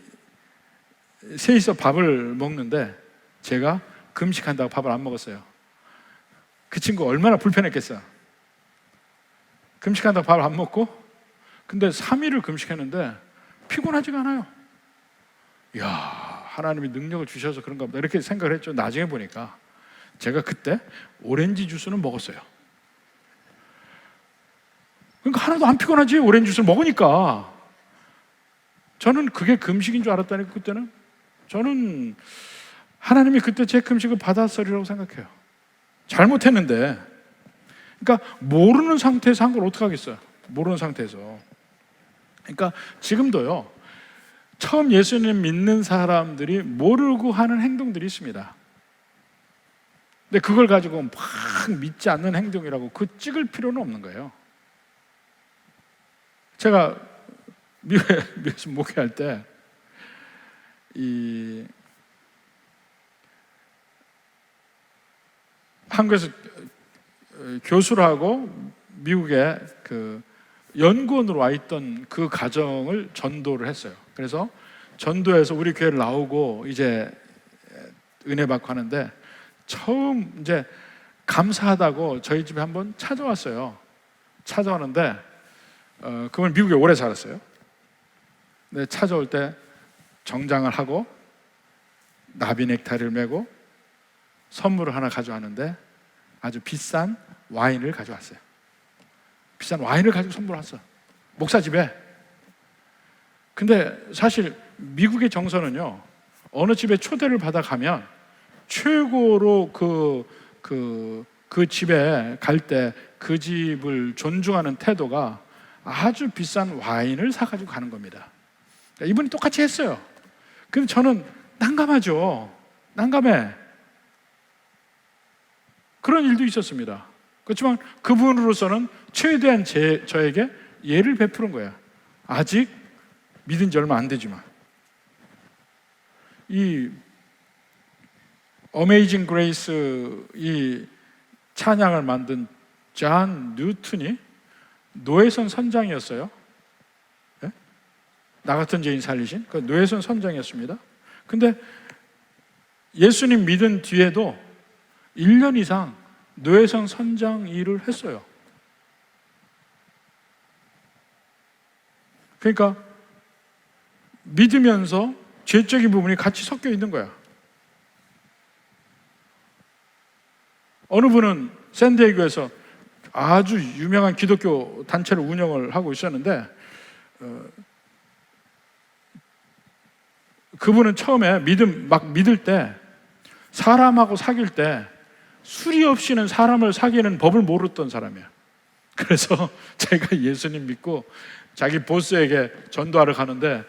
셋이서 밥을 먹는데 제가 금식한다고 밥을 안 먹었어요. 그 친구 얼마나 불편했겠어요. 금식한다고 밥을 안 먹고 근데 3일을 금식했는데 피곤하지가 않아요. 이야, 하나님이 능력을 주셔서 그런가 보다 이렇게 생각을 했죠. 나중에 보니까 제가 그때 오렌지 주스는 먹었어요. 그러니까 하나도 안 피곤하지, 오렌지 주스를 먹으니까. 저는 그게 금식인 줄 알았다니까. 그때는 저는 하나님이 그때 제 금식을 받았으리라고 생각해요. 잘못했는데. 그러니까 모르는 상태에서 한 걸 어떻게 하겠어요. 모르는 상태에서. 그러니까 지금도요, 처음 예수님 믿는 사람들이 모르고 하는 행동들이 있습니다. 근데 그걸 가지고 막 믿지 않는 행동이라고 그 찍을 필요는 없는 거예요. 제가 미국에서 목회할 때 한국에서 교수를 하고 미국에 그 연구원으로 와 있던 그 가정을 전도를 했어요. 그래서 전도해서 우리 교회를 나오고 이제 은혜 받고 하는데 처음 이제 감사하다고 저희 집에 한번 찾아왔어요. 찾아왔는데 그분 미국에 오래 살았어요. 근데 찾아올 때 정장을 하고 나비 넥타이를 메고 선물을 하나 가져왔는데 아주 비싼 와인을 가져왔어요. 비싼 와인을 가지고 선물을 왔어, 목사 집에. 근데 사실 미국의 정서는요, 어느 집에 초대를 받아 가면 최고로 그 집에 갈 때 그 집을 존중하는 태도가 아주 비싼 와인을 사가지고 가는 겁니다. 그러니까 이분이 똑같이 했어요. 근데 저는 난감하죠. 난감해. 그런 일도 있었습니다. 그렇지만 그분으로서는 최대한 저에게 예를 베푸는 거야. 아직 믿은 지 얼마 안 되지만. 이 어메이징 그레이스 이 찬양을 만든 존 뉴튼이 노예선 선장이었어요. 네? 나 같은 죄인 살리신 그 노예선 선장이었습니다. 근데 예수님 믿은 뒤에도 1년 이상 노예선 선장 일을 했어요. 그러니까 믿으면서 죄적인 부분이 같이 섞여 있는 거야. 어느 분은 샌디에이고에서 아주 유명한 기독교 단체를 운영을 하고 있었는데 그분은 처음에 막 믿을 때 사람하고 사귈 때 수리 없이는 사람을 사귀는 법을 모르던 사람이에요. 그래서 제가 예수님 믿고 자기 보스에게 전도하러 가는데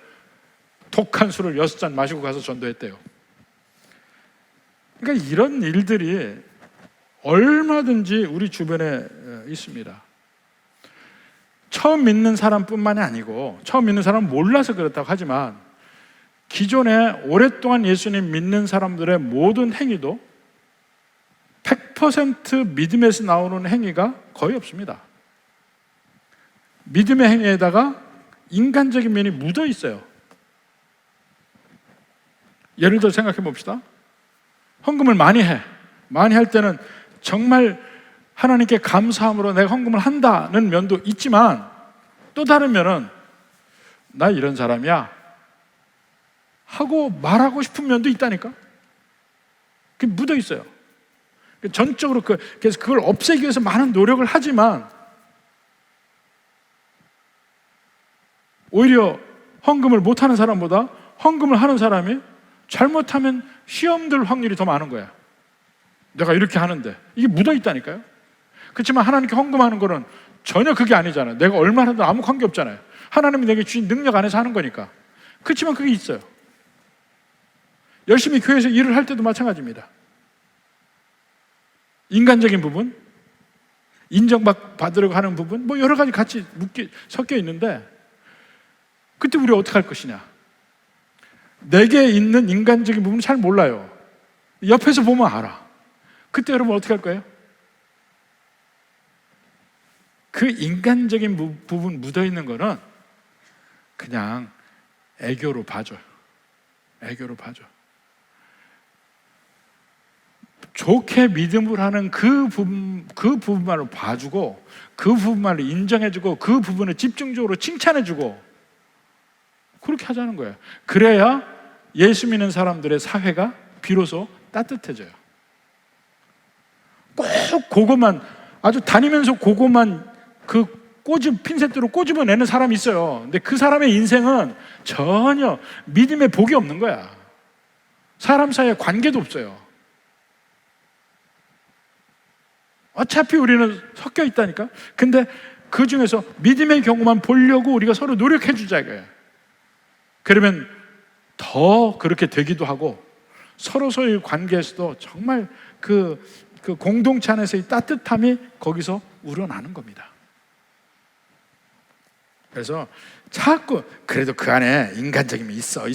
독한 술을 6잔 마시고 가서 전도했대요. 그러니까 이런 일들이 얼마든지 우리 주변에 있습니다. 처음 믿는 사람뿐만이 아니고, 처음 믿는 사람은 몰라서 그렇다고 하지만 기존에 오랫동안 예수님 믿는 사람들의 모든 행위도 100% 믿음에서 나오는 행위가 거의 없습니다. 믿음의 행위에다가 인간적인 면이 묻어 있어요. 예를 들어 생각해 봅시다. 헌금을 많이 해. 많이 할 때는 정말 하나님께 감사함으로 내가 헌금을 한다는 면도 있지만, 또 다른 면은 나 이런 사람이야 하고 말하고 싶은 면도 있다니까. 그게 묻어 있어요. 전적으로 그래서 그걸 없애기 위해서 많은 노력을 하지만 오히려 헌금을 못하는 사람보다 헌금을 하는 사람이 잘못하면 시험 들 확률이 더 많은 거야. 내가 이렇게 하는데 이게 묻어 있다니까요. 그렇지만 하나님께 헌금하는 거는 전혀 그게 아니잖아요. 내가 얼마나 해도 아무 관계 없잖아요. 하나님이 내게 주신 능력 안에서 하는 거니까. 그렇지만 그게 있어요. 열심히 교회에서 일을 할 때도 마찬가지입니다. 인간적인 부분, 인정받으려고 하는 부분, 뭐 여러 가지 같이 섞여 있는데, 그때 우리가 어떻게 할 것이냐. 내게 있는 인간적인 부분은 잘 몰라요. 옆에서 보면 알아. 그때 여러분 어떻게 할 거예요? 그 인간적인 부분 묻어있는 거는 그냥 애교로 봐줘요. 애교로 봐줘. 좋게 믿음을 하는 그 부분만을 봐주고, 그 부분만을 인정해주고, 그 부분을 집중적으로 칭찬해주고, 그렇게 하자는 거예요. 그래야 예수 믿는 사람들의 사회가 비로소 따뜻해져요. 꼭 그것만, 아주 다니면서 그것만 핀셋으로 꼬집어내는 사람이 있어요. 근데 그 사람의 인생은 전혀 믿음의 복이 없는 거야. 사람 사이에 관계도 없어요. 어차피 우리는 섞여 있다니까. 근데 그 중에서 믿음의 경우만 보려고 우리가 서로 노력해 주자 이거예요. 그러면 더 그렇게 되기도 하고, 서로서의 관계에서도 정말 그 공동체 안에서의 따뜻함이 거기서 우러나는 겁니다. 그래서 자꾸 그래도 그 안에 인간적임이 있어.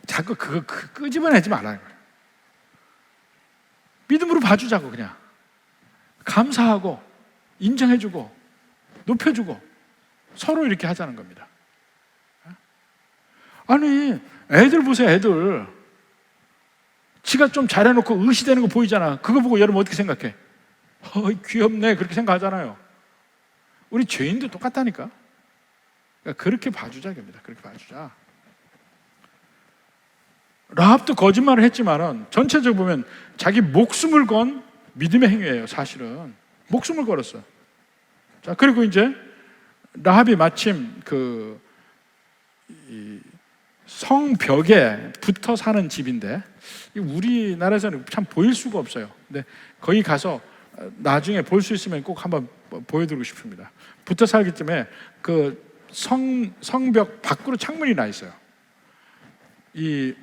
자꾸 그거 끄집어내지 말라는 거예요. 믿음으로 봐주자고. 그냥 감사하고 인정해주고 높여주고 서로 이렇게 하자는 겁니다. 아니 애들 보세요. 애들 지가 좀 잘해놓고 의시되는 거 보이잖아. 그거 보고 여러분 어떻게 생각해? 귀엽네 그렇게 생각하잖아요. 우리 죄인도 똑같다니까. 그러니까 그렇게 봐주자 이겁니다. 그렇게 봐주자. 라합도 거짓말을 했지만은 전체적으로 보면 자기 목숨을 건 믿음의 행위예요. 사실은 목숨을 걸었어요. 자, 그리고 이제 라합이 마침 그 성벽에 붙어 사는 집인데, 우리나라에서는 참 보일 수가 없어요. 근데 거기 가서 나중에 볼 수 있으면 꼭 한번 보여드리고 싶습니다. 붙어 살기 때문에 그 성벽 밖으로 창문이 나 있어요. 이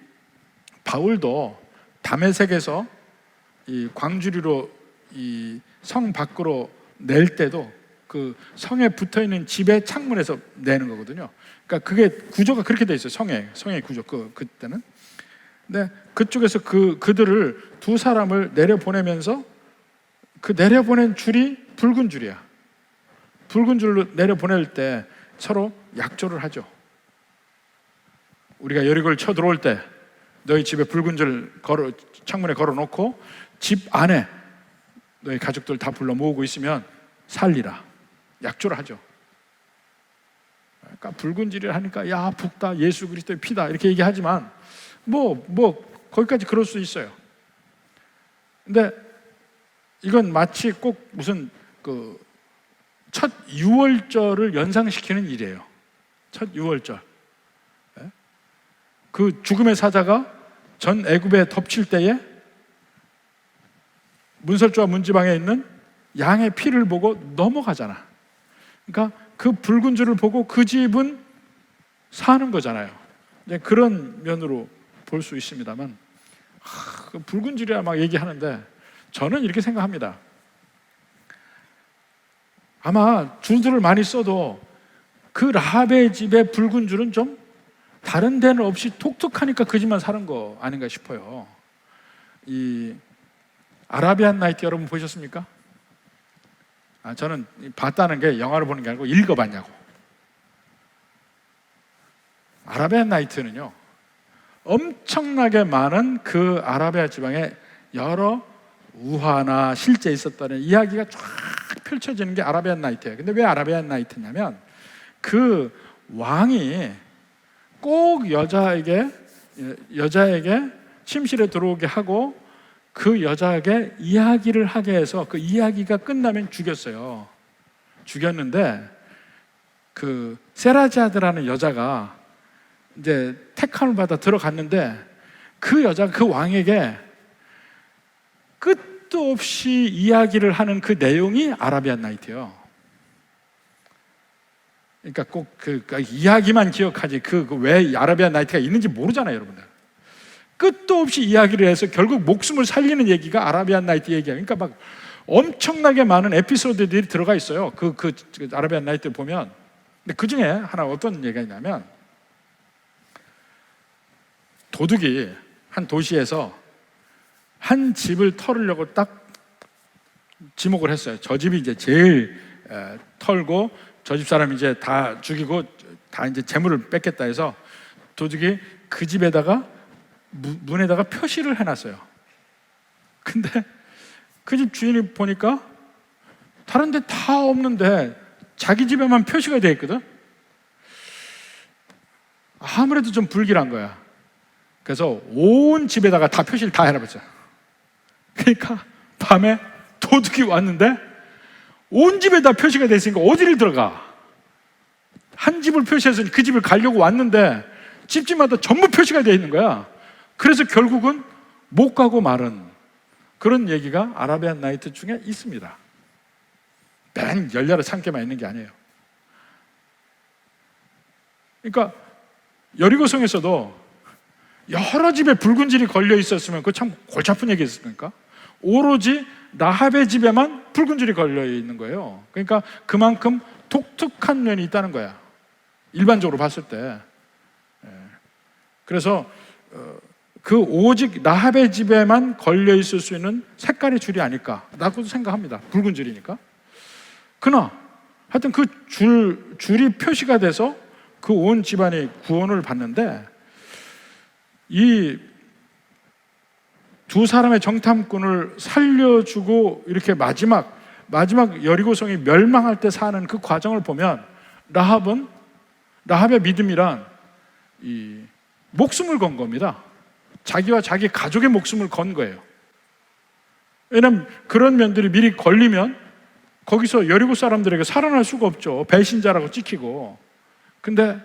바울도 다메섹에서 이 광주리로 이 성 밖으로 낼 때도 그 성에 붙어 있는 집의 창문에서 내는 거거든요. 그러니까 그게 구조가 그렇게 돼 있어요. 성의 구조 그때는. 근데 그쪽에서 그들을 두 사람을 내려 보내면서 그 내려 보낸 줄이 붉은 줄이야. 붉은 줄로 내려 보낼 때 서로 약조를 하죠. 우리가 여리고를 쳐 들어올 때 너희 집에 붉은 줄 창문에 걸어 놓고 집 안에 너희 가족들 다 불러 모으고 있으면 살리라. 약조를 하죠. 그러니까 붉은 줄이라 하니까 야 붓다 예수 그리스도의 피다 이렇게 얘기하지만 뭐 거기까지 그럴 수 있어요. 근데 이건 마치 꼭 무슨 그 첫 유월절을 연상시키는 일이에요. 첫 유월절. 그 죽음의 사자가 전 애굽에 덮칠 때에 문설주와 문지방에 있는 양의 피를 보고 넘어가잖아. 그러니까 그 붉은 줄을 보고 그 집은 사는 거잖아요. 이제 그런 면으로 볼 수 있습니다만, 그 붉은 줄이야 막 얘기하는데 저는 이렇게 생각합니다. 아마 줄들을 많이 써도 그 라합의 집의 붉은 줄은 좀 다른 데는 없이 독특하니까 그 집만 사는 거 아닌가 싶어요. 이 아라비안 나이트 여러분 보셨습니까? 저는 봤다는 게 영화를 보는 게 아니고 읽어봤냐고. 아라비안 나이트는요, 엄청나게 많은 그 아라비아 지방에 여러 우화나 실제 있었다는 이야기가 쫙 펼쳐지는 게 아라비안 나이트예요. 근데 왜 아라비안 나이트냐면 그 왕이 꼭 여자에게 침실에 들어오게 하고 그 여자에게 이야기를 하게 해서 그 이야기가 끝나면 죽였어요. 죽였는데 그 세라지아드라는 여자가 이제 택함을 받아 들어갔는데 그 여자가 그 왕에게 끝도 없이 이야기를 하는 그 내용이 아라비안 나이트예요. 그러니까 꼭 그 이야기만 기억하지 그 왜 아라비안 나이트가 있는지 모르잖아요, 여러분들. 끝도 없이 이야기를 해서 결국 목숨을 살리는 얘기가 아라비안 나이트 얘기야. 그러니까 막 엄청나게 많은 에피소드들이 들어가 있어요. 그 아라비안 나이트 보면. 근데 그 중에 하나 어떤 얘기가 있냐면, 도둑이 한 도시에서 한 집을 털으려고 딱 지목을 했어요. 저 집이 이제 제일 털고 저 집 사람 이제 다 죽이고 다 이제 재물을 뺏겠다 해서 도둑이 그 집에다가 문에다가 표시를 해놨어요. 근데 그 집 주인이 보니까 다른 데 다 없는데 자기 집에만 표시가 되어 있거든. 아무래도 좀 불길한 거야. 그래서 온 집에다가 다 표시를 다 해놔봤어요. 그러니까 밤에 도둑이 왔는데 온 집에 다 표시가 되어 있으니까 어디를 들어가? 한 집을 표시해서 그 집을 가려고 왔는데 집집마다 전부 표시가 되어 있는 거야. 그래서 결국은 못 가고 마른 그런 얘기가 아라비안 나이트 중에 있습니다. 맨 열려라 참깨만 있는 게 아니에요. 그러니까 여리고성에서도 여러 집에 붉은 줄이 걸려 있었으면 그거 참 골치 아픈 얘기였습니까? 오로지 라합의 집에만 붉은 줄이 걸려 있는 거예요. 그러니까 그만큼 독특한 면이 있다는 거야, 일반적으로 봤을 때. 그래서 그 오직 라합의 집에만 걸려 있을 수 있는 색깔의 줄이 아닐까라고 생각합니다. 붉은 줄이니까. 그러나 하여튼 그 줄이 표시가 돼서 그 온 집안이 구원을 받는데, 이 두 사람의 정탐꾼을 살려주고 이렇게 마지막 여리고성이 멸망할 때 사는 그 과정을 보면 라합의 믿음이란 이 목숨을 건 겁니다. 자기와 자기 가족의 목숨을 건 거예요. 왜냐하면 그런 면들이 미리 걸리면 거기서 여리고 사람들에게 살아날 수가 없죠. 배신자라고 찍히고. 근데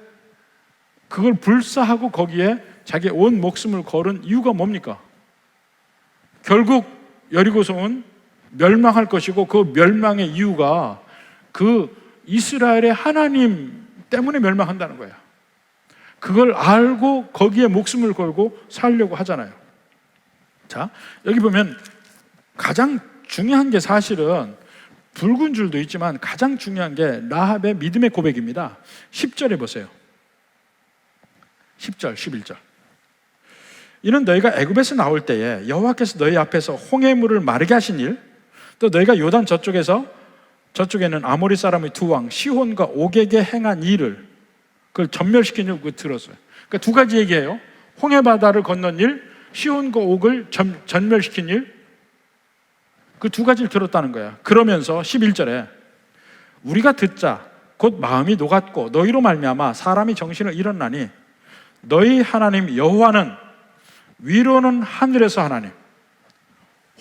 그걸 불사하고 거기에 자기의 온 목숨을 걸은 이유가 뭡니까? 결국 여리고성은 멸망할 것이고, 그 멸망의 이유가 그 이스라엘의 하나님 때문에 멸망한다는 거야. 그걸 알고 거기에 목숨을 걸고 살려고 하잖아요. 자, 여기 보면 가장 중요한 게 사실은 붉은 줄도 있지만 가장 중요한 게 라합의 믿음의 고백입니다. 10절에 보세요. 10절, 11절. 이는 너희가 애굽에서 나올 때에 여호와께서 너희 앞에서 홍해물을 마르게 하신 일, 또 너희가 요단 저쪽에는 아모리 사람의 두 왕 시혼과 옥에게 행한 일을, 그걸 전멸시킨 일 들었어요. 그러니까 두 가지 얘기예요. 홍해바다를 건넌 일, 시혼과 옥을 전멸시킨 일, 그 두 가지를 들었다는 거야. 그러면서 11절에 우리가 듣자 곧 마음이 녹았고 너희로 말미암아 사람이 정신을 잃었나니 너희 하나님 여호와는 위로는 하늘에서 하나님,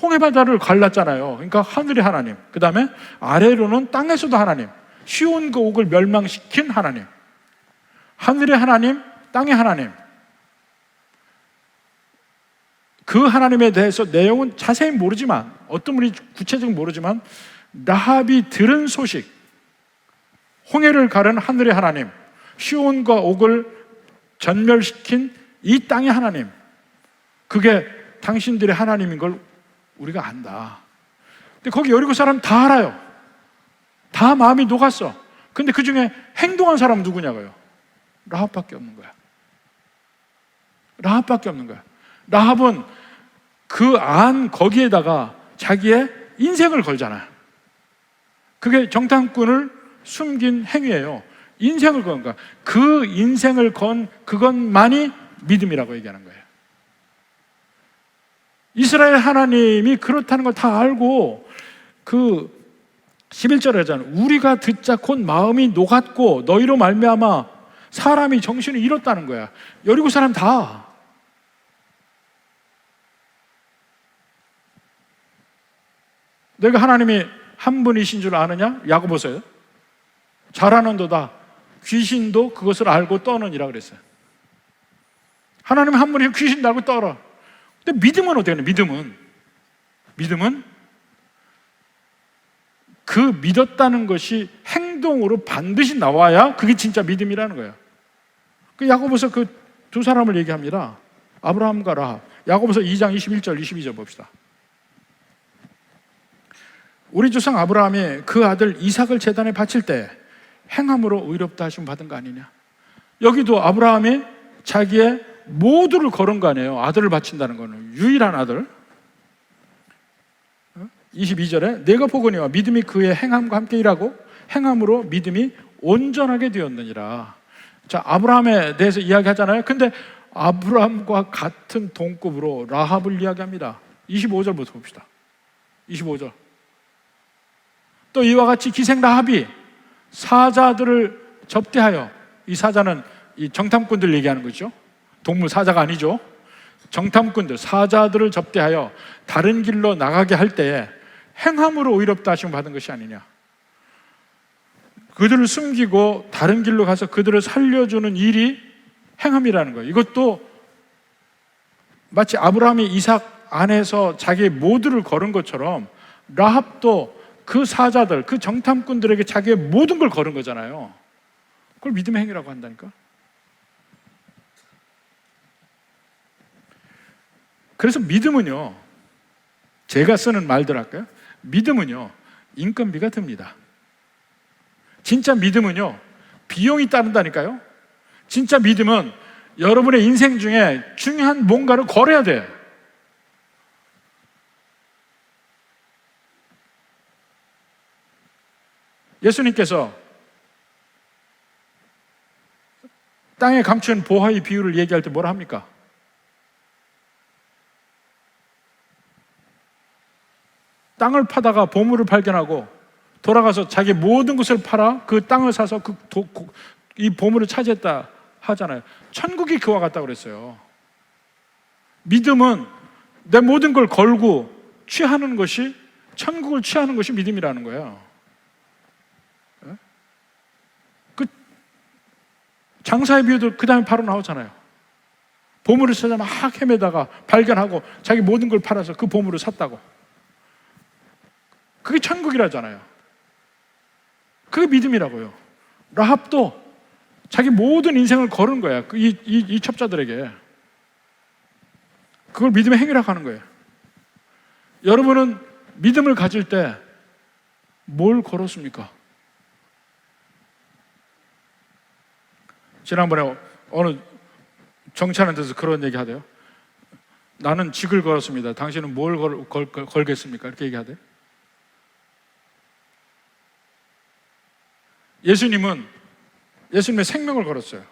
홍해바다를 갈랐잖아요. 그러니까 하늘의 하나님, 그 다음에 아래로는 땅에서도 하나님, 시온과 옥을 멸망시킨 하나님, 하늘의 하나님, 땅의 하나님. 그 하나님에 대해서 내용은 자세히 모르지만, 어떤 분이 구체적으로 모르지만 라합이 들은 소식, 홍해를 가른 하늘의 하나님, 시온과 옥을 전멸시킨 이 땅의 하나님, 그게 당신들의 하나님인 걸 우리가 안다. 근데 거기 여리고 사람 다 알아요. 다 마음이 녹았어. 근데 그 중에 행동한 사람은 누구냐고요? 라합밖에 없는 거야. 라합밖에 없는 거야. 라합은 그 안 거기에다가 자기의 인생을 걸잖아요. 그게 정탐꾼을 숨긴 행위예요. 인생을 건 거야. 그 인생을 건 그것만이 믿음이라고 얘기하는 거예요. 이스라엘 하나님이 그렇다는 걸 다 알고 그 11절에 하잖아요. 우리가 듣자 곧 마음이 녹았고 너희로 말미암아 사람이 정신을 잃었다는 거야. 여리고 사람 다. 내가 하나님이 한 분이신 줄 아느냐? 야고보서요. 잘하는도다 귀신도 그것을 알고 떠느니라 그랬어요. 하나님 한 분이 귀신도 알고 떠라. 근데 믿음은 어떻게 하냐? 믿음은 그 믿었다는 것이 행동으로 반드시 나와야 그게 진짜 믿음이라는 거예요. 그 야고보서 그 두 사람을 얘기합니다. 아브라함과 라합. 야고보서 2장 21절 22절 봅시다. 우리 조상 아브라함이 그 아들 이삭을 제단에 바칠 때 행함으로 의롭다 하심 받은 거 아니냐? 여기도 아브라함이 자기의 모두를 걸은 거 아니에요. 아들을 바친다는 거는 유일한 아들. 22절에 내가 보거니와 믿음이 그의 행함과 함께 일하고 행함으로 믿음이 온전하게 되었느니라. 자, 아브라함에 대해서 이야기하잖아요. 근데 아브라함과 같은 동급으로 라합을 이야기합니다. 25절부터 봅시다. 25절. 또 이와 같이 기생 라합이 사자들을 접대하여, 이 사자는 이 정탐꾼들 얘기하는 거죠. 동물 사자가 아니죠. 정탐꾼들, 사자들을 접대하여 다른 길로 나가게 할 때에 행함으로 의롭다 하심을 받은 것이 아니냐. 그들을 숨기고 다른 길로 가서 그들을 살려주는 일이 행함이라는 거예요. 이것도 마치 아브라함이 이삭 안에서 자기의 모두를 걸은 것처럼 라합도 그 사자들, 그 정탐꾼들에게 자기의 모든 걸 걸은 거잖아요. 그걸 믿음의 행위라고 한다니까. 그래서 믿음은요, 제가 쓰는 말들 할까요? 믿음은요, 인건비가 듭니다. 진짜 믿음은요, 비용이 따른다니까요. 진짜 믿음은 여러분의 인생 중에 중요한 뭔가를 걸어야 돼요. 예수님께서 땅에 감춘 보화의 비유를 얘기할 때 뭐라 합니까? 땅을 파다가 보물을 발견하고 돌아가서 자기 모든 것을 팔아 그 땅을 사서 이 보물을 차지했다 하잖아요. 천국이 그와 같다고 그랬어요. 믿음은 내 모든 걸 걸고 취하는 것이, 천국을 취하는 것이 믿음이라는 거예요. 그 장사의 비유도 그 다음에 바로 나오잖아요. 보물을 찾아 막 헤매다가 발견하고 자기 모든 걸 팔아서 그 보물을 샀다고. 그게 천국이라잖아요. 그게 믿음이라고요. 라합도 자기 모든 인생을 걸은 거야. 이 첩자들에게. 그걸 믿음의 행위라고 하는 거예요. 여러분은 믿음을 가질 때 뭘 걸었습니까? 지난번에 어느 정치하는 데서 그런 얘기 하대요. 나는 직을 걸었습니다. 당신은 뭘 걸겠습니까? 이렇게 얘기하대요. 예수님은 예수님의 생명을 걸었어요.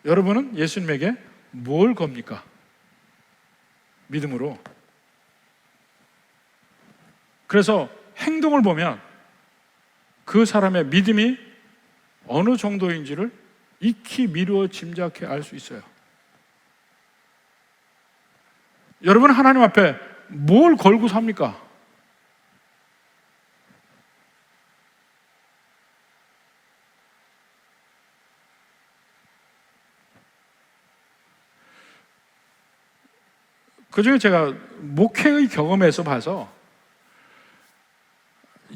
여러분은 예수님에게 뭘 겁니까? 믿음으로. 그래서 행동을 보면 그 사람의 믿음이 어느 정도인지를 익히 미루어 짐작해 알 수 있어요. 여러분 하나님 앞에 뭘 걸고 삽니까? 그중에 제가 목회의 경험에서 봐서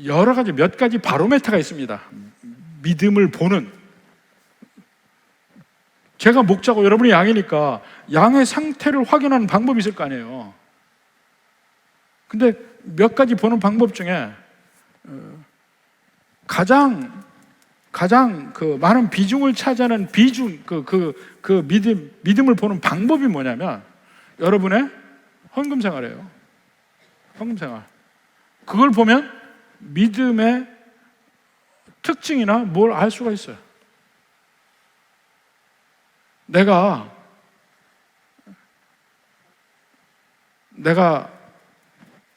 여러 가지 몇 가지 바로메터가 있습니다. 믿음을 보는. 제가 목자고 여러분이 양이니까 양의 상태를 확인하는 방법이 있을 거 아니에요. 근데 몇 가지 보는 방법 중에 가장 그 많은 비중을 차지하는 믿음을 보는 방법이 뭐냐면 여러분의 헌금 생활이에요. 헌금 생활. 그걸 보면 믿음의 특징이나 뭘 알 수가 있어요. 내가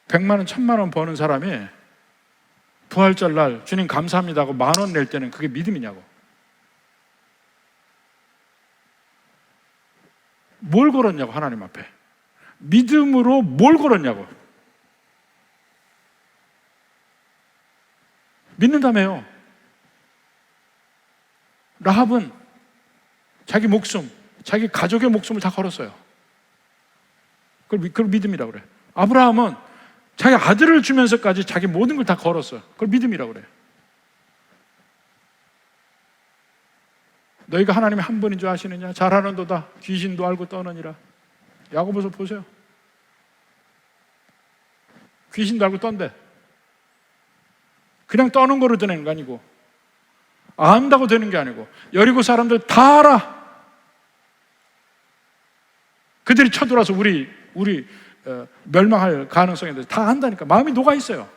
100만 원, 1000만 원 버는 사람이 부활절 날 주님 감사합니다 하고 10,000원 낼 때는 그게 믿음이냐고. 뭘 걸었냐고, 하나님 앞에. 믿음으로 뭘 걸었냐고. 믿는다며요. 라합은 자기 목숨, 자기 가족의 목숨을 다 걸었어요. 그걸 믿음이라고 그래요. 아브라함은 자기 아들을 주면서까지 자기 모든 걸 다 걸었어요. 그걸 믿음이라고 그래요. 너희가 하나님이 한 분인 줄 아시느냐? 잘하는도다. 귀신도 알고 떠느니라. 야고보서 보세요. 귀신도 알고 떤대. 그냥 떠는 거로 되는 거 아니고, 안다고 되는 게 아니고, 여리고 사람들 다 알아. 그들이 쳐들어와서 우리 멸망할 가능성이 있는데 다 안다니까. 마음이 녹아 있어요.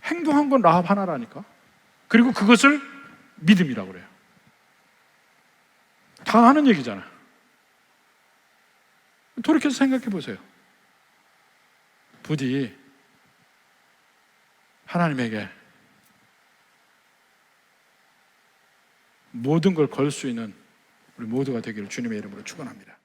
행동한 건 라합 하나라니까. 그리고 그것을 믿음이라고 그래요. 다 아는 얘기잖아. 돌이켜서 생각해 보세요. 부디 하나님에게 모든 걸 걸 수 있는 우리 모두가 되기를 주님의 이름으로 축원합니다.